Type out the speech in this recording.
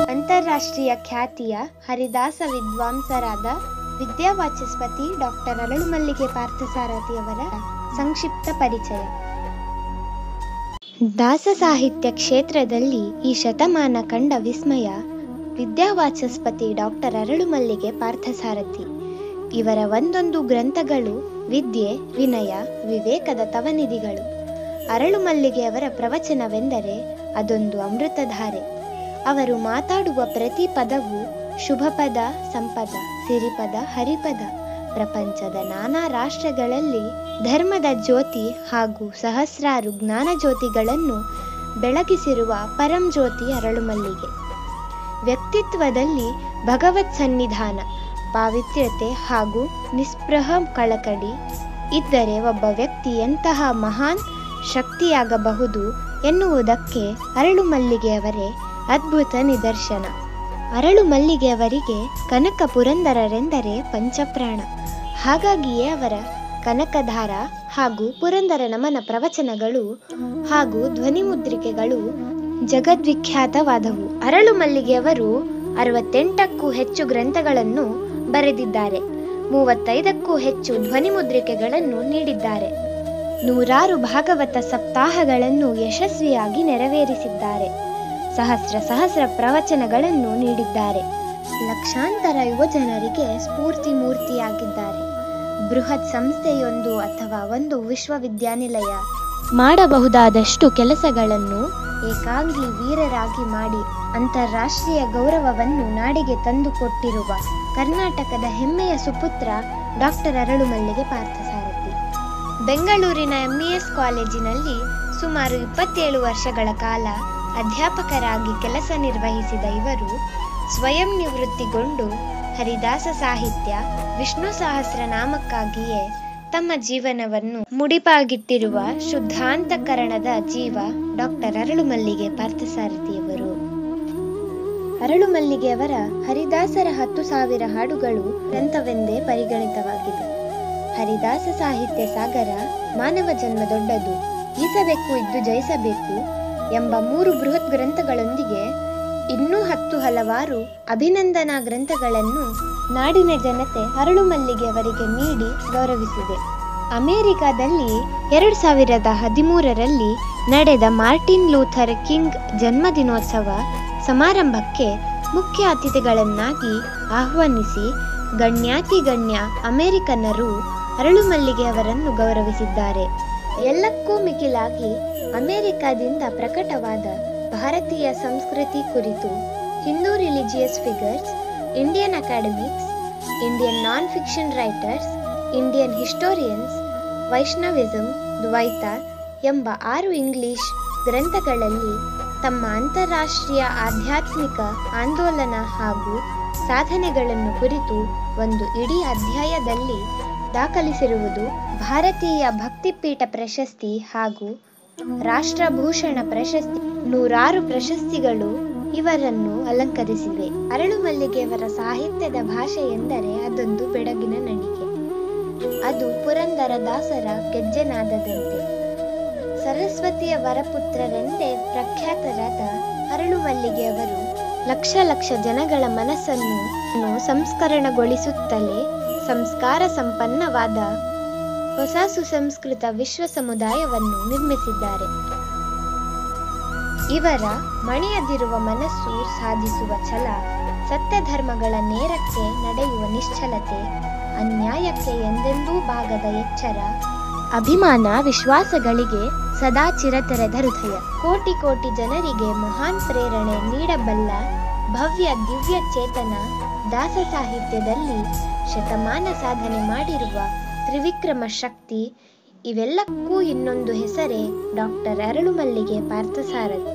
ಅಂತಾರಾಷ್ಟ್ರೀಯ ಖ್ಯಾತಿಯ ಹರಿದಾಸ ವಿದ್ವಾಂಸರಾದ ವಿದ್ಯಾವಾಚಸ್ಪತಿ ಡಾಕ್ಟರ್ ಅರಳುಮಲ್ಲಿಗೆ ಪಾರ್ಥಸಾರಥಿಯವರ ಸಂಕ್ಷಿಪ್ತ ಪರಿಚಯ. ದಾಸ ಸಾಹಿತ್ಯ ಕ್ಷೇತ್ರದಲ್ಲಿ ಈ ಶತಮಾನ ಕಂಡ ವಿಸ್ಮಯ ವಿದ್ಯಾವಾಚಸ್ಪತಿ ಡಾಕ್ಟರ್ ಅರಳುಮಲ್ಲಿಗೆ ಪಾರ್ಥಸಾರಥಿ. ಇವರ ಒಂದೊಂದು ಗ್ರಂಥಗಳು ವಿದ್ಯೆ, ವಿನಯ, ವಿವೇಕದ ತವನಿಧಿಗಳು. ಅರಳುಮಲ್ಲಿಗೆಯವರ ಪ್ರವಚನವೆಂದರೆ ಅದೊಂದು ಅಮೃತಧಾರೆ. ಅವರು ಮಾತಾಡುವ ಪ್ರತಿ ಪದವು ಶುಭಪದ, ಸಂಪದ, ಸಿರಿಪದ, ಹರಿಪದ. ಪ್ರಪಂಚದ ನಾನಾ ರಾಷ್ಟ್ರಗಳಲ್ಲಿ ಧರ್ಮದ ಜ್ಯೋತಿ ಹಾಗೂ ಸಹಸ್ರಾರು ಜ್ಞಾನ ಜ್ಯೋತಿಗಳನ್ನು ಬೆಳಗಿಸಿರುವ ಪರಂಜ್ಯೋತಿ ಅರಳುಮಲ್ಲಿಗೆ. ವ್ಯಕ್ತಿತ್ವದಲ್ಲಿ ಭಗವತ್ ಸನ್ನಿಧಾನ, ಪಾವಿತ್ರ್ಯತೆ ಹಾಗೂ ನಿಸ್ಪೃಹ ಕಳಕಳಿ ಇದ್ದರೆ ಒಬ್ಬ ವ್ಯಕ್ತಿ ಎಂತಹ ಮಹಾನ್ ಶಕ್ತಿಯಾಗಬಹುದು ಎನ್ನುವುದಕ್ಕೆ ಅರಳುಮಲ್ಲಿಗೆಯವರೇ ಅದ್ಭುತ ನಿದರ್ಶನ. ಅರಳುಮಲ್ಲಿಗೆಯವರಿಗೆ ಕನಕ ಪುರಂದರರೆಂದರೆ ಪಂಚಪ್ರಾಣ. ಹಾಗಾಗಿಯೇ ಅವರ ಕನಕಧಾರ ಹಾಗೂ ಪುರಂದರ ನಮನ ಪ್ರವಚನಗಳು ಹಾಗೂ ಧ್ವನಿಮುದ್ರಿಕೆಗಳು ಜಗದ್ವಿಖ್ಯಾತವಾದವು. ಅರಳುಮಲ್ಲಿಗೆಯವರು 68ಕ್ಕೂ ಹೆಚ್ಚು ಗ್ರಂಥಗಳನ್ನು ಬರೆದಿದ್ದಾರೆ. 35ಕ್ಕೂ ಹೆಚ್ಚು ಧ್ವನಿಮುದ್ರಿಕೆಗಳನ್ನು ನೀಡಿದ್ದಾರೆ. 100 ಭಾಗವತ ಸಪ್ತಾಹಗಳನ್ನು ಯಶಸ್ವಿಯಾಗಿ ನೆರವೇರಿಸಿದ್ದಾರೆ. ಸಹಸ್ರ ಪ್ರವಚನಗಳನ್ನು ನೀಡಿದ್ದಾರೆ. ಲಕ್ಷಾಂತರ ಯುವಜನರಿಗೆ ಸ್ಫೂರ್ತಿ ಮೂರ್ತಿಯಾಗಿದ್ದಾರೆ. ಬೃಹತ್ ಸಂಸ್ಥೆಯೊಂದು ಅಥವಾ ಒಂದು ವಿಶ್ವವಿದ್ಯಾನಿಲಯ ಮಾಡಬಹುದಾದಷ್ಟು ಕೆಲಸಗಳನ್ನು ಏಕಾಂಗಿ ವೀರರಾಗಿ ಮಾಡಿ ಅಂತಾರಾಷ್ಟ್ರೀಯ ಗೌರವವನ್ನು ನಾಡಿಗೆ ತಂದುಕೊಟ್ಟಿರುವ ಕರ್ನಾಟಕದ ಹೆಮ್ಮೆಯ ಸುಪುತ್ರ ಡಾಕ್ಟರ್ ಅರಳುಮಲ್ಲಿಗೆ ಪಾರ್ಥಸಾರಥಿ. ಬೆಂಗಳೂರಿನ MES ಕಾಲೇಜಿನಲ್ಲಿ ಸುಮಾರು 27 ವರ್ಷಗಳ ಕಾಲ ಅಧ್ಯಾಪಕರಾಗಿ ಕೆಲಸ ನಿರ್ವಹಿಸಿದ ಇವರು ಸ್ವಯಂ ನಿವೃತ್ತಿಗೊಂಡು ಹರಿದಾಸ ಸಾಹಿತ್ಯ, ವಿಷ್ಣು ಸಹಸ್ರನಾಮಕ್ಕಾಗಿಯೇ ತಮ್ಮ ಜೀವನವನ್ನು ಮುಡಿಪಾಗಿಟ್ಟಿರುವ ಶುದ್ಧಾಂತಕರಣದ ಜೀವ ಡಾಕ್ಟರ್ ಅರಳುಮಲ್ಲಿಗೆ ಪಾರ್ಥಸಾರಥಿಯವರು. ಅರಳುಮಲ್ಲಿಗೆಯವರ ಹರಿದಾಸರ 10,000 ಹಾಡುಗಳು ಗ್ರಂಥವೆಂದೇ ಪರಿಗಣಿತವಾಗಿದೆ. ಹರಿದಾಸ ಸಾಹಿತ್ಯ ಸಾಗರ, ಮಾನವ ಜನ್ಮ ದೊಡ್ಡದು, ಈಸಬೇಕು ಇದ್ದು ಜಯಿಸಬೇಕು ಎಂಬ 3 ಬೃಹತ್ ಗ್ರಂಥಗಳೊಂದಿಗೆ ಇನ್ನೂ 10 ಹಲವಾರು ಅಭಿನಂದನಾ ಗ್ರಂಥಗಳನ್ನು ನಾಡಿನ ಜನತೆ ಅರಳುಮಲ್ಲಿಗೆಯವರಿಗೆ ನೀಡಿ ಗೌರವಿಸಿದೆ. ಅಮೆರಿಕದಲ್ಲಿ 2013ರಲ್ಲಿ ನಡೆದ ಮಾರ್ಟಿನ್ ಲೂಥರ್ ಕಿಂಗ್ ಜನ್ಮದಿನೋತ್ಸವ ಸಮಾರಂಭಕ್ಕೆ ಮುಖ್ಯ ಅತಿಥಿಗಳನ್ನಾಗಿ ಆಹ್ವಾನಿಸಿ ಗಣ್ಯಾತಿಗಣ್ಯ ಅಮೆರಿಕನ್ನರು ಅರಳುಮಲ್ಲಿಗೆಯವರನ್ನು ಗೌರವಿಸಿದ್ದಾರೆ. ಎಲ್ಲಕ್ಕೂ ಮಿಗಿಲಾಗಿ ಅಮೆರಿಕದಿಂದ ಪ್ರಕಟವಾದ ಭಾರತೀಯ ಸಂಸ್ಕೃತಿ ಕುರಿತು Hindu religious figures, Indian academics, Indian non fiction writers, Indian historians, Vaishnavism, Dvaita ಎಂಬ 6 ಇಂಗ್ಲಿಷ್ ಗ್ರಂಥಗಳಲ್ಲಿ ತಮ್ಮ ಅಂತಾರಾಷ್ಟ್ರೀಯ ಆಧ್ಯಾತ್ಮಿಕ ಆಂದೋಲನ ಹಾಗೂ ಸಾಧನೆಗಳನ್ನು ಕುರಿತು ಒಂದು ಇಡೀ ಅಧ್ಯಾಯದಲ್ಲಿ ದಾಖಲಿಸಿರುವುದು ಭಾರತೀಯ ಭಕ್ತಿಪೀಠ ಪ್ರಶಸ್ತಿ ಹಾಗೂ ರಾಷ್ಟ್ರಭೂಷಣ ಪ್ರಶಸ್ತಿ. 100 ಪ್ರಶಸ್ತಿಗಳು ಇವರನ್ನು ಅಲಂಕರಿಸಿವೆ. ಅರಳುಮಲ್ಲಿಗೆಯವರ ಸಾಹಿತ್ಯದ ಭಾಷೆ ಎಂದರೆ ಅದೊಂದು ಬೆಳಗಿನ ನಡಿಗೆ. ಅದು ಪುರಂದರ ದಾಸರ ಗೆಜ್ಜೆನಾದದಂತೆ. ಸರಸ್ವತಿಯ ವರಪುತ್ರರೆಂದೇ ಪ್ರಖ್ಯಾತರಾದ ಅರಳುಮಲ್ಲಿಗೆಯವರು ಲಕ್ಷ ಜನಗಳ ಮನಸ್ಸನ್ನು ಸಂಸ್ಕರಣಗೊಳಿಸುತ್ತಲೇ ಸಂಸ್ಕಾರ ಸಂಪನ್ನವಾದ ಹೊಸ ಸುಸಂಸ್ಕೃತ ವಿಶ್ವ ಸಮುದಾಯವನ್ನು ನಿರ್ಮಿಸಿದ್ದಾರೆ. ಇವರ ಮಣಿಯದಿರುವ ಮನಸ್ಸು ಸಾಧಿಸುವ ಛಲ, ಸತ್ಯಧರ್ಮಗಳ ನೇರಕ್ಕೆ ನಡೆಯುವ ನಿಶ್ಚಲತೆ, ಅನ್ಯಾಯಕ್ಕೆ ಎಂದೆಂದೂ ಬಾಗದ ಎಚ್ಚರ, ಅಭಿಮಾನ ವಿಶ್ವಾಸಗಳಿಗೆ ಸದಾ ಚಿರತೆರೆದ ಹೃದಯ, ಕೋಟಿ ಜನರಿಗೆ ಮಹಾನ್ ಪ್ರೇರಣೆ ನೀಡಬಲ್ಲ ಭವ್ಯ ದಿವ್ಯ ಚೇತನ ದಾಸ ಸಾಹಿತ್ಯದಲ್ಲಿ ಶತಮಾನ ಸಾಧನೆ ಮಾಡಿರುವ ತ್ರಿವಿಕ್ರಮ ಶಕ್ತಿ. ಇವೆಲ್ಲಕ್ಕೂ ಇನ್ನೊಂದು ಹೆಸರೇ ಡಾಕ್ಟರ್ ಅರಳುಮಲ್ಲಿಗೆ ಪಾರ್ಥಸಾರಥಿ.